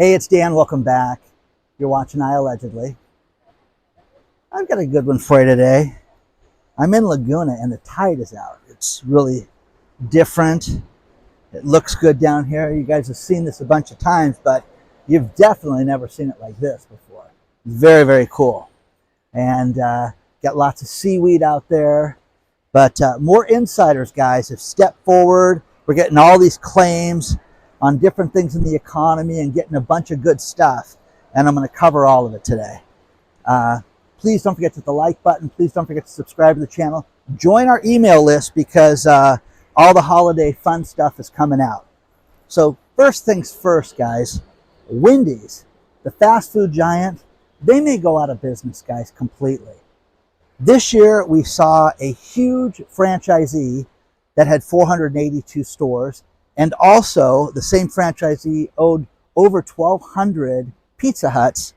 Hey, it's Dan. Welcome back. You're watching iAllegedly. I've got a good one for you today. I'm in Laguna and the tide is out. It's really different. It looks good down here. You guys have seen this a bunch of times, but you've definitely never seen it like this before. Very, very cool. And got lots of seaweed out there. But more insiders, guys, have stepped forward. We're getting all these claims on different things in the economy and getting a bunch of good stuff. And I'm going to cover all of it today. Please don't forget to hit the like button. Please don't forget to subscribe to the channel. Join our email list because all the holiday fun stuff is coming out. So first things first, guys, Wendys, the fast food giant, they may go out of business, guys, completely. This year, we saw a huge franchisee that had 482 stores, and also the same franchisee owed over 1,200 Pizza Huts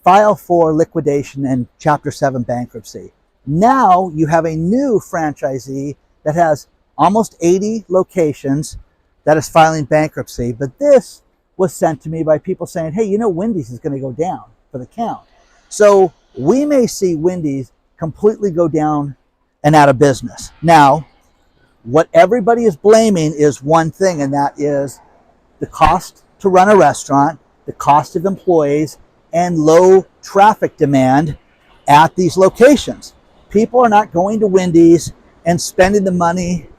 file for liquidation and Chapter 7 bankruptcy. Now you have a new franchisee that has almost 80 locations that is filing bankruptcy, but this was sent to me by people saying, hey, you know, Wendys is going to go down for the count. So we may see Wendys completely go down and out of business. Now, what everybody is blaming is one thing, and that is the cost to run a restaurant, the cost of employees, and low traffic demand at these locations. People are not going to Wendys and spending the money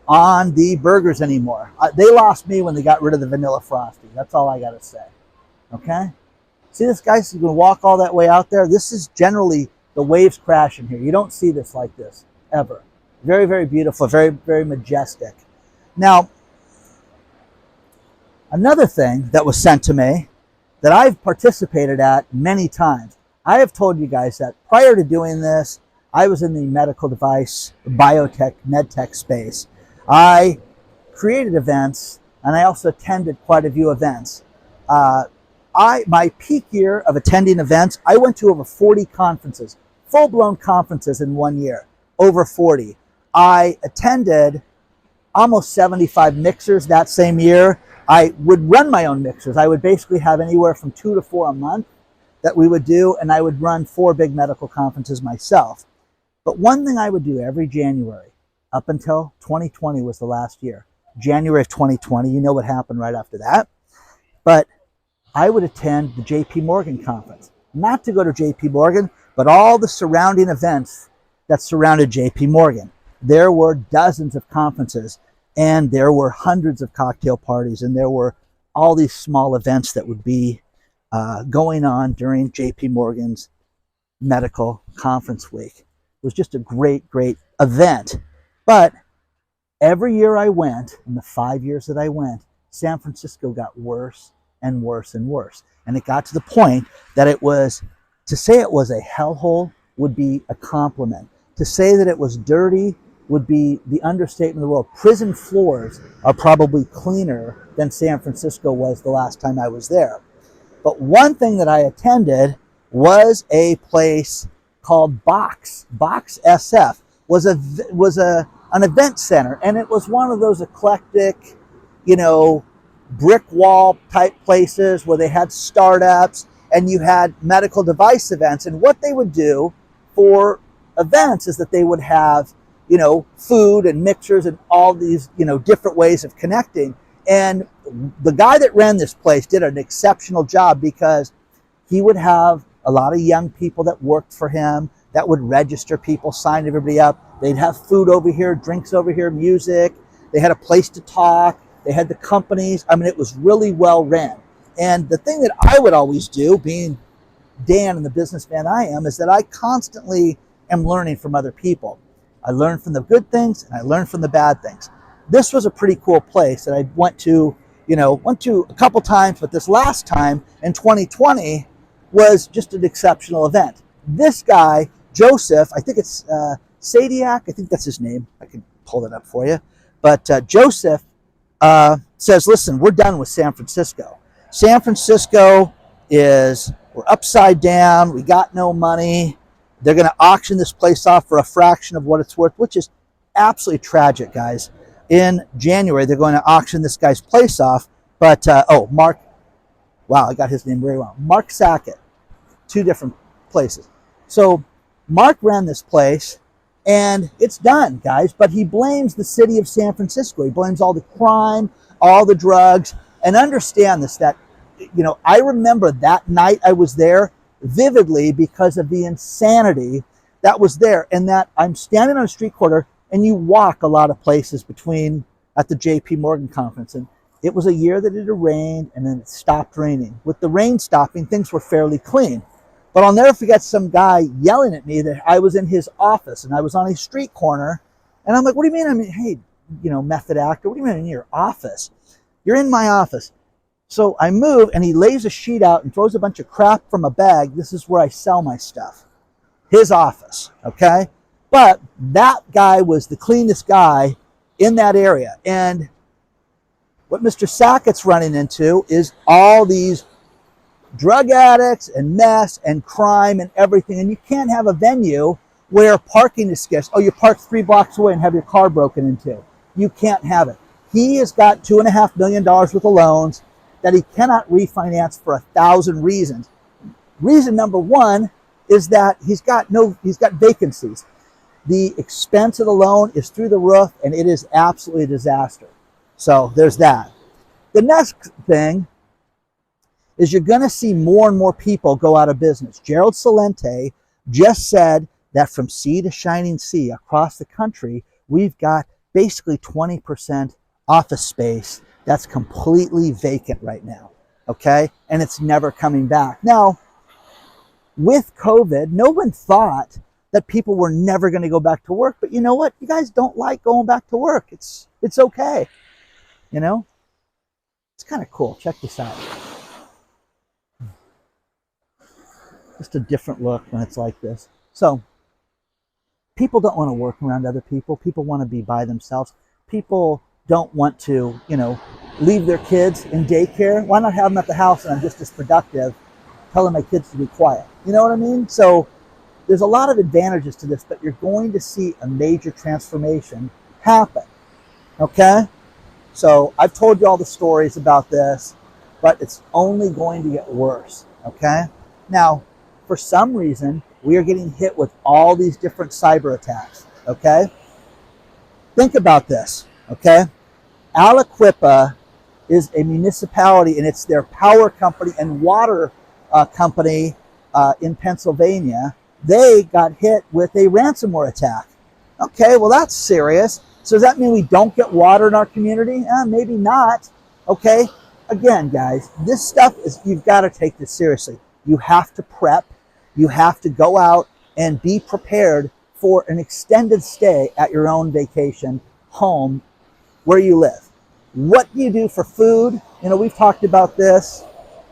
on the burgers anymore. They lost me when they got rid of the vanilla frosty. That's all I got to say. Okay? See this guy? He's going to walk all that way out there. This is generally the waves crashing here. You don't see this like this ever. Very, very beautiful, very, very majestic. Now, another thing that was sent to me that I've participated at many times. I have told you guys that prior to doing this, I was in the medical device, biotech, medtech space. I created events, and I also attended quite a few events. My peak year of attending events, I went to over 40 conferences, full-blown conferences in 1 year, over 40. I attended almost 75 mixers that same year. I would run my own mixers. I would basically have anywhere from 2 to 4 a month that we would do, and I would run 4 big medical conferences myself. But one thing I would do every January, up until 2020 was the last year, January of 2020, you know what happened right after that. But I would attend the JP Morgan conference. Not to go to JP Morgan, but all the surrounding events that surrounded JP Morgan. There were dozens of conferences, and there were hundreds of cocktail parties, and there were all these small events that would be going on during JP Morgan's medical conference week. It was just a great, great event. But every year I went, in the 5 years that I went, San Francisco got worse and worse and worse. And it got to the point that it was, to say it was a hellhole would be a compliment. To say that it was dirty would be the understatement of the world. Prison floors are probably cleaner than San Francisco was the last time I was there. But one thing that I attended was a place called Box. Box SF was an event center, and it was one of those eclectic, you know, brick wall type places where they had startups and you had medical device events. And what they would do for events is that they would have, you know, food and mixers and all these, you know, different ways of connecting. And the guy that ran this place did an exceptional job because he would have a lot of young people that worked for him that would register people, sign everybody up. They'd have food over here, drinks over here, music. They had a place to talk. They had the companies. I mean, it was really well ran. And the thing that I would always do, being Dan and the businessman I am, is that I constantly am learning from other people. I learn from the good things and I learn from the bad things. This was a pretty cool place that I went to a couple times, but this last time in 2020 was just an exceptional event. This guy, Joseph, I think it's Sadiak, I think that's his name. I can pull that up for you. But Joseph says, listen, we're done with San Francisco. San Francisco we're upside down. We got no money. They're going to auction this place off for a fraction of what it's worth, which is absolutely tragic, guys. In January, they're going to auction this guy's place off. But, Mark Wow, I got his name very well. Mark Sackett, 2 different places. So Mark ran this place, and it's done, guys, but he blames the city of San Francisco. He blames all the crime, all the drugs, and understand this, that, you know, I remember that night I was there vividly because of the insanity that was there, and that I'm standing on a street corner, and you walk a lot of places between at the JP Morgan conference, and it was a year that it had rained, and then it stopped raining. With the rain stopping, things were fairly clean. But I'll never forget some guy yelling at me that I was in his office, and I was on a street corner, and I'm like, what do you mean? I mean, hey, you know, method actor, what do you mean in your office? You're in my office. So I move, and he lays a sheet out and throws a bunch of crap from a bag. This is where I sell my stuff. His office, okay? But that guy was the cleanest guy in that area. And what Mr. Sackett's running into is all these drug addicts and mess and crime and everything. And you can't have a venue where parking is scarce. Oh, you park 3 blocks away and have your car broken into. You can't have it. He has got $2.5 million worth of loans that he cannot refinance for 1,000 reasons. Reason number 1 is that he's got vacancies. The expense of the loan is through the roof, and it is absolutely a disaster. So there's that. The next thing is you're going to see more and more people go out of business. Gerald Celente just said that from sea to shining sea across the country, we've got basically 20% office space that's completely vacant right now, okay? And it's never coming back. Now, with COVID, no one thought that people were never going to go back to work. But you know what? You guys don't like going back to work. It's okay, you know? It's kind of cool. Check this out. Just a different look when it's like this. So, people don't want to work around other people. People want to be by themselves. People don't want to, you know, leave their kids in daycare. Why not have them at the house and I'm just as productive telling my kids to be quiet? You know what I mean? So there's a lot of advantages to this, but you're going to see a major transformation happen, okay? So I've told you all the stories about this, but it's only going to get worse, okay? Now, for some reason, we are getting hit with all these different cyber attacks, okay? Think about this, okay? Aliquippa is a municipality, and it's their power company and water company in Pennsylvania. They got hit with a ransomware attack. Okay, well, that's serious. So does that mean we don't get water in our community? Maybe not. Okay, again, guys, this stuff is, you've got to take this seriously. You have to prep. You have to go out and be prepared for an extended stay at your own vacation home where you live. What do you do for food? You know, we've talked about this.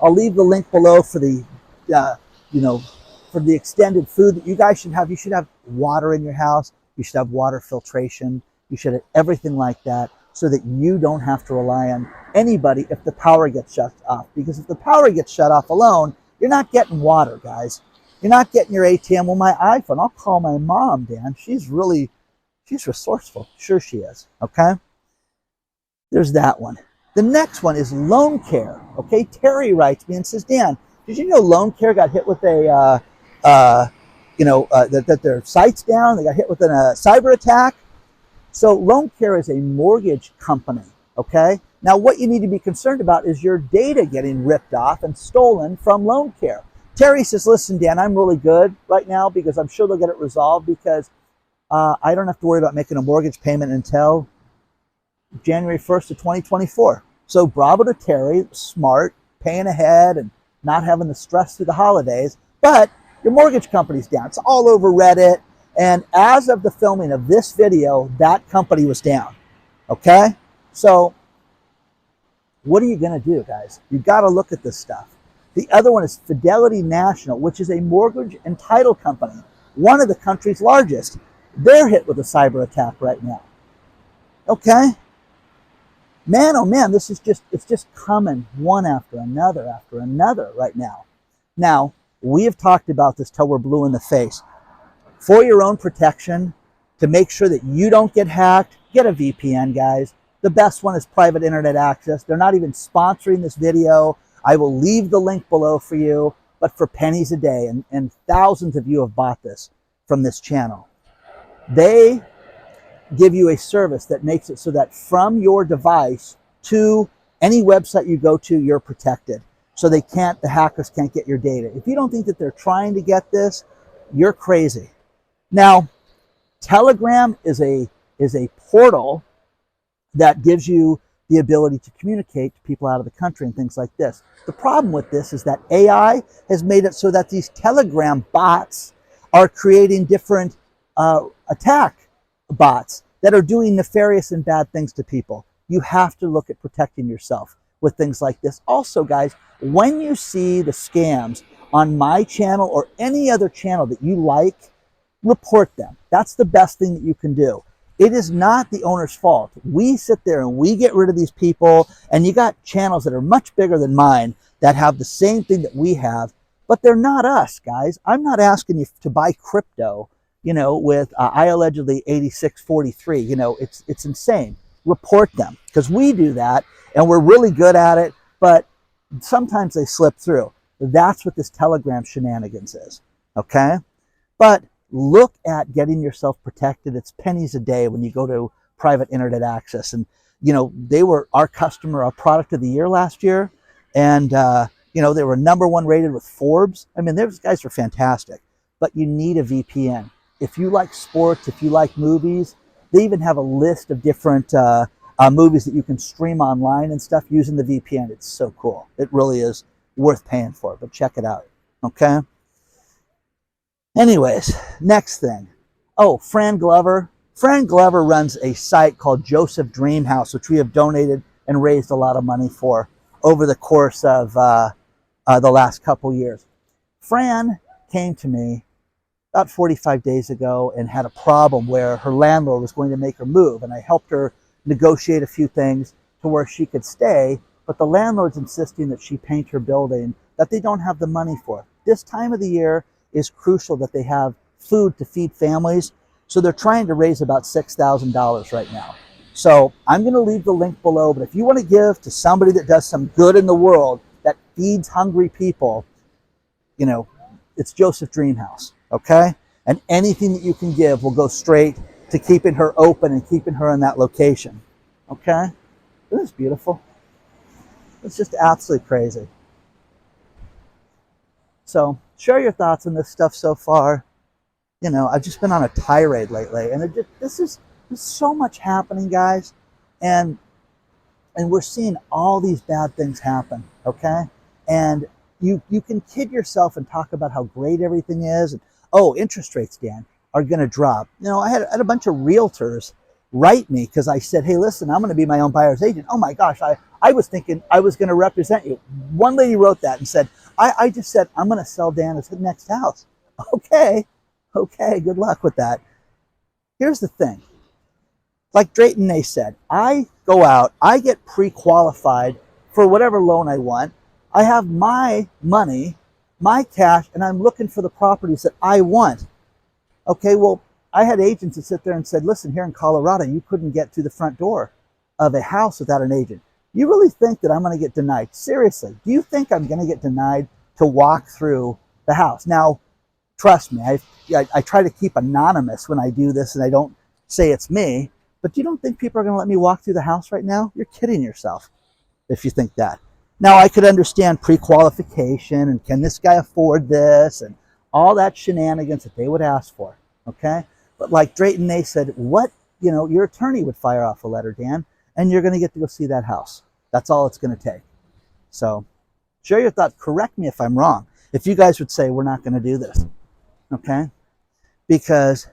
I'll leave the link below for the, for the extended food that you guys should have. You should have water in your house. You should have water filtration. You should have everything like that so that you don't have to rely on anybody if the power gets shut off. Because if the power gets shut off alone, you're not getting water, guys. You're not getting your ATM. Well, my iPhone, I'll call my mom, Dan. She's resourceful. Sure she is, okay? There's that one. The next one is loan care, okay? Terry writes me and says, Dan, did you know loan care got hit with a, that their site's down? They got hit with a cyber attack. So loan care is a mortgage company, okay? Now, what you need to be concerned about is your data getting ripped off and stolen from loan care. Terry says, listen, Dan, I'm really good right now because I'm sure they'll get it resolved because I don't have to worry about making a mortgage payment until January 1st of 2024. So bravo to Terry, smart, paying ahead and not having the stress through the holidays. But your mortgage company's down. It's all over Reddit. And as of the filming of this video, that company was down. Okay? So what are you going to do, guys? You've got to look at this stuff. The other one is Fidelity National, which is a mortgage and title company, one of the country's largest. They're hit with a cyber attack right now. Okay? Man, oh man, it's just coming one after another right now. Now, we have talked about this till we're blue in the face. For your own protection, to make sure that you don't get hacked, get a VPN, guys. The best one is private internet access. They're not even sponsoring this video. I will leave the link below for you, but for pennies a day, and thousands of you have bought this from this channel. They give you a service that makes it so that from your device to any website you go to, you're protected. So the hackers can't get your data. If you don't think that they're trying to get this, you're crazy. Now, Telegram is a portal that gives you the ability to communicate to people out of the country and things like this. The problem with this is that AI has made it so that these Telegram bots are creating different attack bots that are doing nefarious and bad things to people. You have to look at protecting yourself with things like this. Also, guys, when you see the scams on my channel or any other channel that you like, report them. That's the best thing that you can do. It is not the owner's fault. We sit there and we get rid of these people, and you got channels that are much bigger than mine that have the same thing that we have, but they're not us, guys. I'm not asking you to buy crypto, you know, with iAllegedly 8643. You know, it's insane. Report them, because we do that and we're really good at it, but sometimes they slip through. That's what this Telegram shenanigans is, okay? But look at getting yourself protected. It's pennies a day when you go to private internet access. And, you know, they were our customer, our product of the year last year. And, you know, they were #1 rated with Forbes. I mean, those guys are fantastic, but you need a VPN. If you like sports, if you like movies, they even have a list of different movies that you can stream online and stuff using the VPN. It's so cool. It really is worth paying for, but check it out, okay? Anyways, next thing. Oh, Fran Glover. Fran Glover runs a site called Joseph Dream House, which we have donated and raised a lot of money for over the course of the last couple years. Fran came to me about 45 days ago and had a problem where her landlord was going to make her move, and I helped her negotiate a few things to where she could stay, but the landlord's insisting that she paint her building that they don't have the money for. This time of the year is crucial that they have food to feed families, so they're trying to raise about $6,000 right now. So I'm going to leave the link below, but if you want to give to somebody that does some good in the world, that feeds hungry people, you know, it's Joseph Dream House, okay? And anything that you can give will go straight to keeping her open and keeping her in that location, okay? Isn't this beautiful? It's just absolutely crazy. So share your thoughts on this stuff so far. You know, I've just been on a tirade lately, and there's so much happening, guys, and we're seeing all these bad things happen, okay? And you can kid yourself and talk about how great everything is, and oh, interest rates, Dan, are going to drop. You know, I had a bunch of realtors write me because I said, hey, listen, I'm going to be my own buyer's agent. Oh my gosh, I was thinking I was going to represent you. One lady wrote that and said, I just said, I'm going to sell Dan his next house. Okay, good luck with that. Here's the thing. Like Drayton Nay said, I go out, I get pre-qualified for whatever loan I want. I have my money, my cash, and I'm looking for the properties that I want. Okay, well, I had agents that sit there and said, listen, here in Colorado, you couldn't get to the front door of a house without an agent. You really think that I'm going to get denied? Seriously, do you think I'm going to get denied to walk through the house? Now, trust me, I try to keep anonymous when I do this, and I don't say it's me, but you don't think people are going to let me walk through the house right now? You're kidding yourself if you think that. Now, I could understand pre-qualification and can this guy afford this and all that shenanigans that they would ask for, okay? But like Drayton Nay said, what, you know, your attorney would fire off a letter, Dan, and you're going to get to go see that house. That's all it's going to take. So share your thoughts. Correct me if I'm wrong. If you guys would say we're not going to do this, okay? Because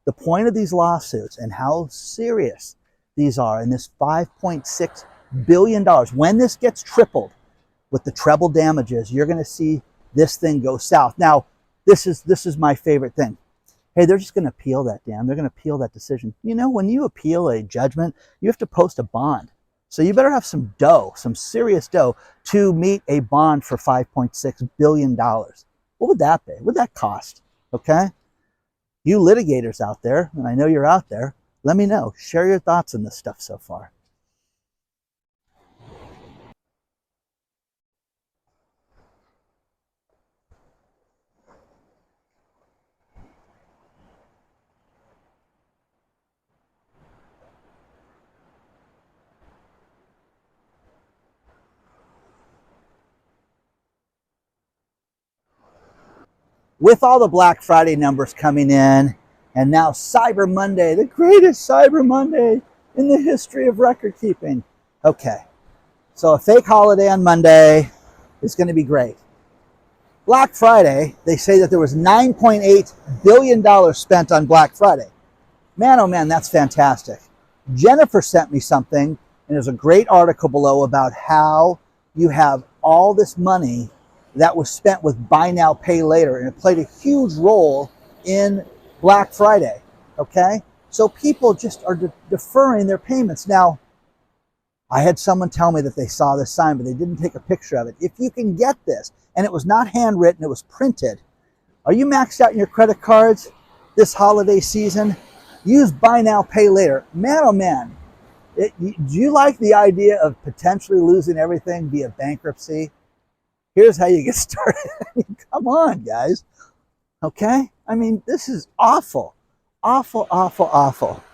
the point of these lawsuits and how serious these are, and this $5.6 billion, when this gets tripled with the treble damages, you're going to see this thing go south. Now, this is my favorite thing. Hey, they're just going to appeal that, Dan. They're going to appeal that decision. You know, when you appeal a judgment, you have to post a bond. So you better have some dough, some serious dough, to meet a bond for $5.6 billion. What would that be? What would that cost? Okay? You litigators out there, and I know you're out there, let me know. Share your thoughts on this stuff so far. with all the Black Friday numbers coming in, and now Cyber Monday, the greatest Cyber Monday in the history of record keeping. Okay, so a fake holiday on Monday is going to be great. Black Friday, they say that there was $9.8 billion spent on Black Friday. Man, oh man, that's fantastic. Jennifer sent me something, and there's a great article below about how you have all this money that was spent with buy now, pay later, and it played a huge role in Black Friday, okay? So people just are deferring their payments. Now, I had someone tell me that they saw this sign, but they didn't take a picture of it. If you can get this, and it was not handwritten, it was printed. Are you maxed out in your credit cards this holiday season? Use buy now, pay later. Man, oh man, do you like the idea of potentially losing everything via bankruptcy? Here's how you get started. I mean, come on, guys. Okay? I mean, this is awful. Awful, awful, awful.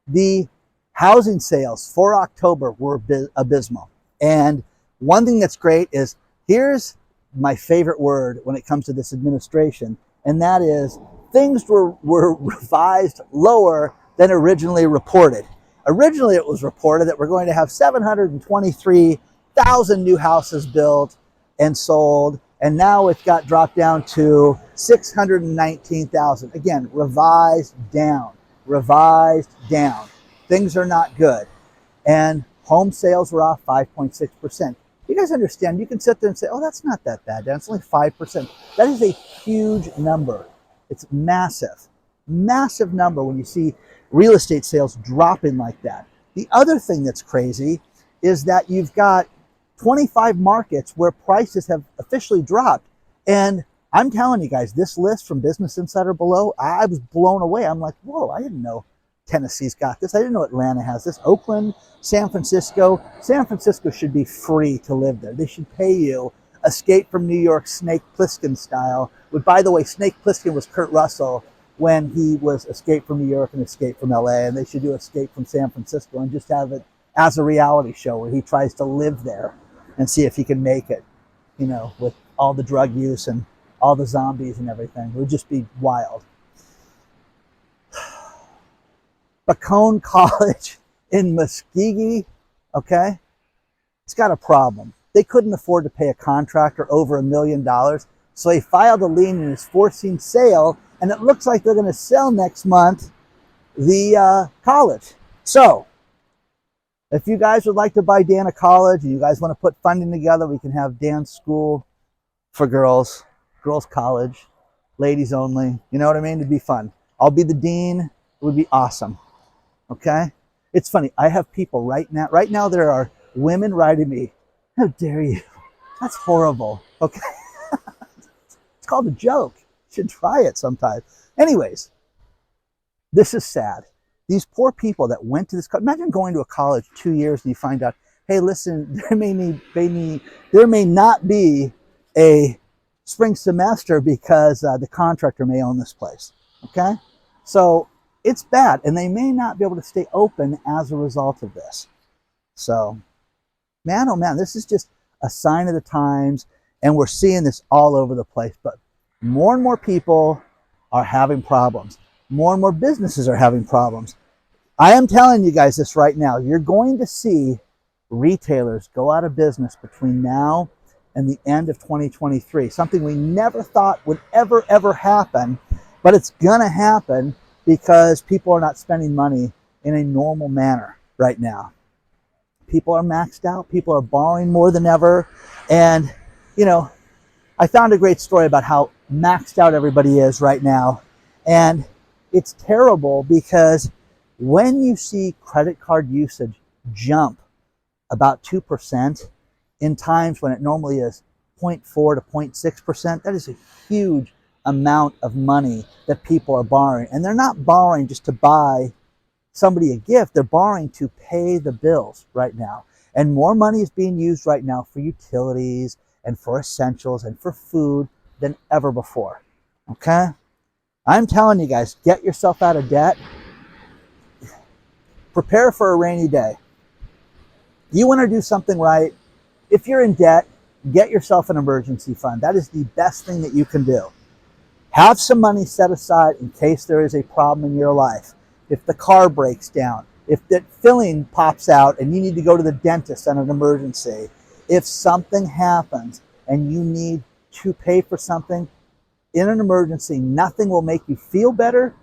The housing sales for October were abysmal. And one thing that's great is, here's my favorite word when it comes to this administration, and that is things were revised lower than originally reported. Originally, it was reported that we're going to have 723,000 new houses built and sold, and now it got dropped down to 619,000. Again, revised down, revised down. Things are not good. And home sales were off 5.6%. You guys understand, you can sit there and say, oh, that's not that bad. That's only 5%. That is a huge number. It's massive, massive number when you see real estate sales dropping like that. The other thing that's crazy is that you've got 25 markets where prices have officially dropped. And I'm telling you guys, this list from Business Insider below, I was blown away. I'm like, whoa, I didn't know Tennessee's got this. I didn't know Atlanta has this. Oakland, San Francisco. San Francisco should be free to live there. They should pay you Escape from New York, Snake Plissken style. But by the way, Snake Plissken was Kurt Russell when he was Escape from New York and Escape from LA. And they should do Escape from San Francisco and just have it as a reality show where he tries to live there and see if he can make it, you know, with all the drug use and all the zombies and everything. It would just be wild. Bacone College in Muskogee, okay, it's got a problem. They couldn't afford to pay a contractor over $1 million, so they filed a lien and is forcing sale, and it looks like they're going to sell next month the college. So, if you guys would like to buy Dan a college, and you guys want to put funding together, we can have Dan's school for girls, girls college, ladies only. You know what I mean? It'd be fun. I'll be the dean. It would be awesome. Okay? It's funny. I have people right now there are women writing me, how dare you? That's horrible. Okay? It's called a joke. You should try it sometime. Anyways, this is sad. These poor people that went to this college, imagine going to a college 2 years and you find out, hey, listen, there may not be a spring semester because the contractor may own this place. Okay? So it's bad, and they may not be able to stay open as a result of this. So, man, oh man, this is just a sign of the times, and we're seeing this all over the place. But more and more people are having problems. More and more businesses are having problems. I am telling you guys this right now. You're going to see retailers go out of business between now and the end of 2023. Something we never thought would ever happen, but it's gonna happen because people are not spending money in a normal manner right now. People are maxed out. People are borrowing more than ever. And, you know, I found a great story about how maxed out everybody is right now. And it's terrible because when you see credit card usage jump about 2% in times when it normally is 0.4 to 0.6%, that is a huge amount of money that people are borrowing. And they're not borrowing just to buy somebody a gift. They're borrowing to pay the bills right now. And more money is being used right now for utilities and for essentials and for food than ever before. Okay? I'm telling you guys, get yourself out of debt. Prepare for a rainy day. You want to do something right. If you're in debt, Get yourself an emergency fund. That is the best thing that you can do. Have some money set aside in case there is a problem in your life. If the car breaks down, if that filling pops out and you need to go to the dentist on an emergency, if something happens and you need to pay for something in an emergency, nothing will make you feel better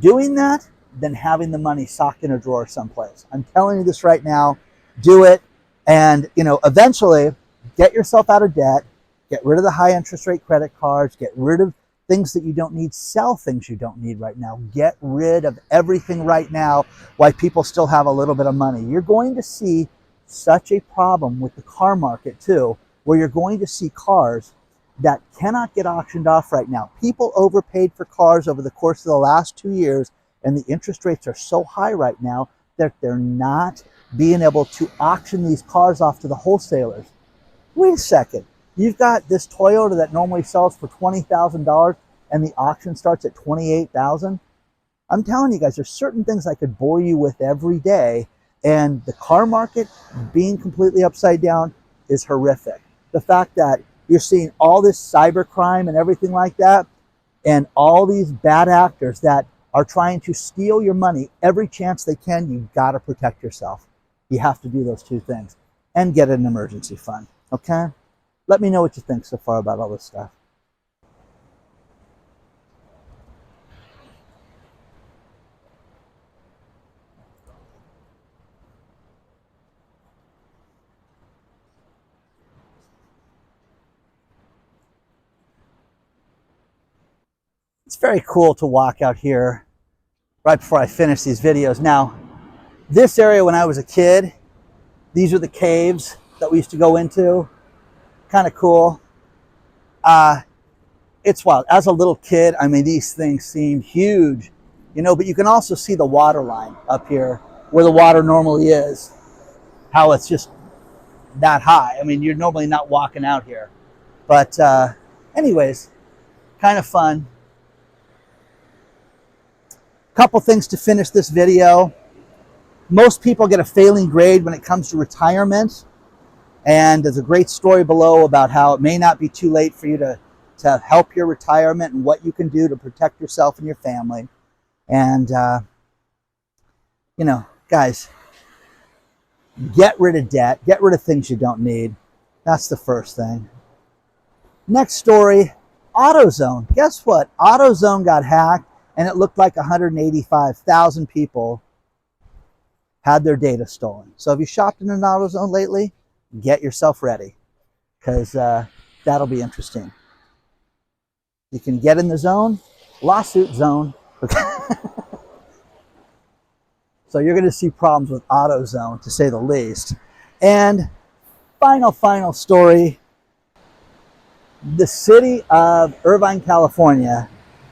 doing that than having the money socked in a drawer someplace. I'm telling you this right now. Do it, and eventually get yourself out of debt. Get rid of the high interest rate credit cards. Get rid of things that you don't need. Sell things you don't need right now. Get rid of everything right now while people still have a little bit of money. You're going to see such a problem with the car market too, where you're going to see cars that cannot get auctioned off right now. People overpaid for cars over the course of the last 2 years, and the interest rates are so high right now that they're not being able to auction these cars off to the wholesalers. Wait a second. You've got this Toyota that normally sells for $20,000 and the auction starts at $28,000. I'm telling you guys, there's certain things I could bore you with every day, and the car market being completely upside down is horrific. The fact that you're seeing all this cybercrime and everything like that, and all these bad actors that are trying to steal your money every chance they can, you got to protect yourself. You have to do those two things and get an emergency fund, okay? Let me know what you think so far about all this stuff. It's very cool to walk out here right before I finish these videos. Now, this area when I was a kid, these are the caves that we used to go into. Kind of cool. It's wild. As a little kid, I mean, these things seem huge, but you can also see the water line up here where the water normally is, how it's just that high. I mean, you're normally not walking out here. But anyways, kind of fun. Couple things to finish this video. Most people get a failing grade when it comes to retirement. And there's a great story below about how it may not be too late for you to help your retirement and what you can do to protect yourself and your family. And, guys, get rid of debt. Get rid of things you don't need. That's the first thing. Next story, AutoZone. Guess what? AutoZone got hacked, and it looked like 185,000 people had their data stolen. So have you shopped in an AutoZone lately? Get yourself ready, because that'll be interesting. You can get in the zone, lawsuit zone. So you're going to see problems with AutoZone, to say the least. And final story. The city of Irvine, California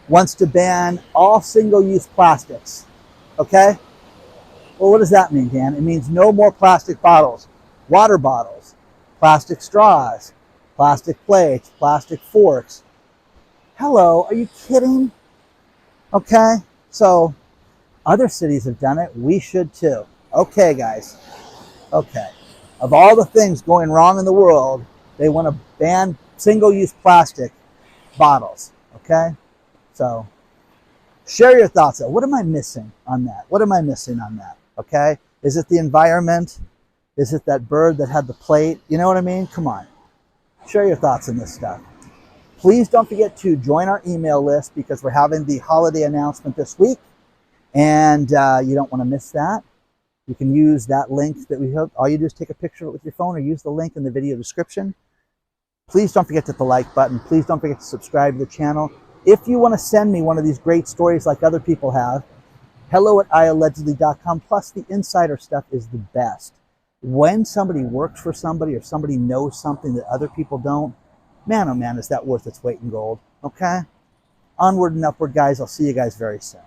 wants to ban all single-use plastics. Okay? Well, what does that mean, Dan? It means no more plastic bottles, water bottles, plastic straws, plastic plates, plastic forks. Hello, are you kidding? Okay, so other cities have done it. We should too. Okay, guys. Okay. Of all the things going wrong in the world, they want to ban single-use plastic bottles. Okay? So share your thoughts. What am I missing on that? What am I missing on that? Okay? Is it the environment? Is it that bird that had the plate? You know what I mean? Come on. Share your thoughts on this stuff. Please don't forget to join our email list, because we're having the holiday announcement this week, and you don't want to miss that. You can use that link that we have. All you do is take a picture of it with your phone or use the link in the video description. Please don't forget to hit the like button. Please don't forget to subscribe to the channel. If you want to send me one of these great stories like other people have, hello@iallegedly.com. Plus, the insider stuff is the best. When somebody works for somebody or somebody knows something that other people don't, man, oh man, is that worth its weight in gold. Okay? Onward and upward, guys. I'll see you guys very soon.